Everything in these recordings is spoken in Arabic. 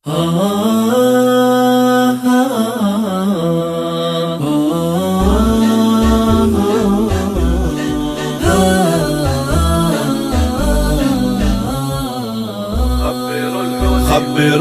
خبروا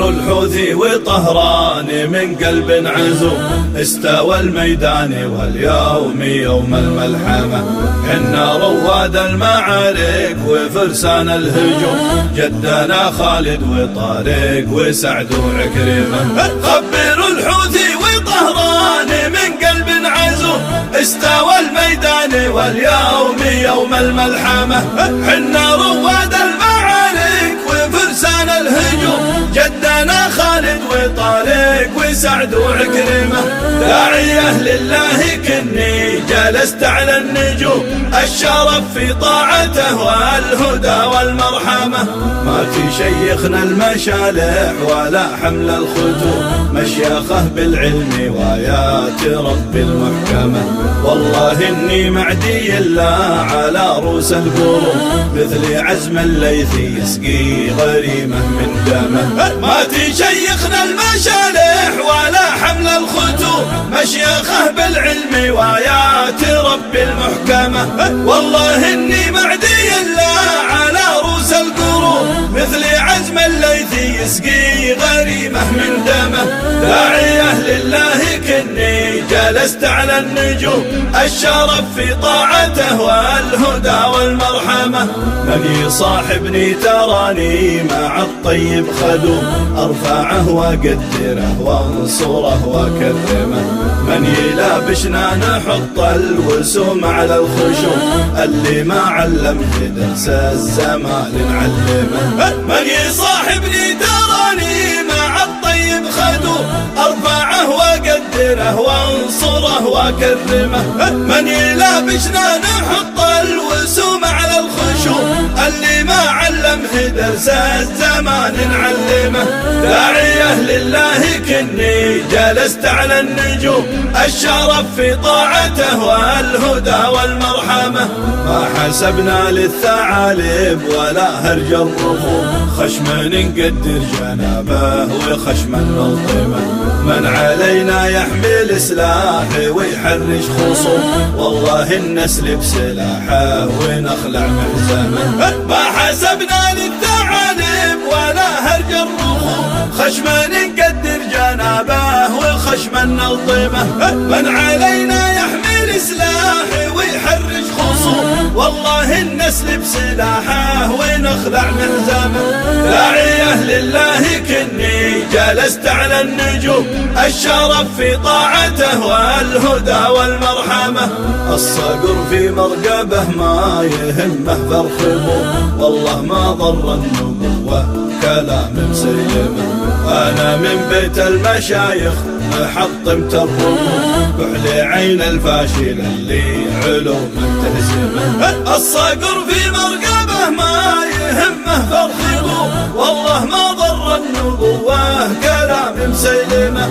الحوثي وطهراني من قلب عزو، استوى الميدان واليوم يوم الملحمة. حنا رواد المعارك وفرسان الهجوم، جدنا خالد وطارق وسعد وعكرمة. خبروا الحوثي وطهراني من قلب عزو، استوى الميدان واليوم يوم الملحمة. حنا رواد المعارك وفرسان الهجوم، جدنا خالد وطارق وسعد وعكرمة. داعية لله كني جلست على النجوم، الشرف في طاعته والهدى والمرحمة. ما تشيخنا المشالح ولا حمل الختوم، مشيخه بالعلم وآيات رب المحكمة. والله إني معدي إلا على رؤوس القرون، مثل عزم الليثي يسقي غريمة من دمه. ما تشيخنا المشالح ولا حمل الختوم، مشيخه بالعلم وآيات رب المحكمة. والله إني معدي إلا على رؤوس القرون، مثل عزم الليثي يسقي غريمة من دمه. داعية لله كني جلست على النجوم، الشرف في طاعته والهدى والمرحمة. من يصاحبني تراني مع الطيب خدوم، أرفعه وأقدره وانصره وأكرمه. من يلابشنا نحط الوسوم على الخشوم، اللي ما علمه درس الزمان نعلمه. من يصاحبني تراني مع الطيب خدوم، أرفعه وأقدره وانصره وأكرمه. من يلابشنا نحط الوسوم على الخشوم، اللي ما علمه درس الزمان نعلمه. داعية لله كني جلست على النجوم، الشرف في طاعته والهدى والمرحمة. ما حسبنا للثعالب ولا هرج الرفوف، خشما نقدر جنابه وخشما نلطمه. من علينا يحمل سلاحه ويحرش خصوم، والله نسلب سلاحه ونخلع محزمه. ما حسبنا للثعالب ولا هرج الرفوف، خشما نقدر جنابه وخشما نلطمه. من علينا يحمل سلاحه ويحرش خصوم، والله نسلب سلاحه ونخلع محزمه. داعية لله كني جلست على النجوم، الشرف في طاعته والهدى والمرحمة. الصقر في مرقبه ما يهمه فرخبه، والله ما ضر النبوة كلام مسيمه. أنا من بيت المشايخ محطم الرموم، كحل عين الفاشل اللي علومه تهزمه. الصقر في مرقبه ما يهمه فرخبه، والله ما ضر النبوة كلام مسيلمه.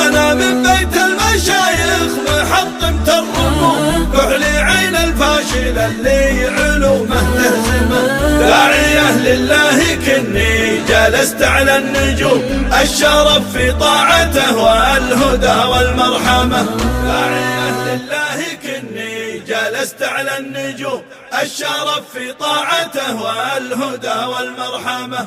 أنا من بيت المشايخ محطم الرموم، كحل عين الفاشل اللي علومه تهزمه. داعية لله كني جلست على النجوم، الشرف في طاعته والهدى والمرحمة. داعية لله كني جلست على النجوم، الشرف في طاعته والهدى والمرحمة.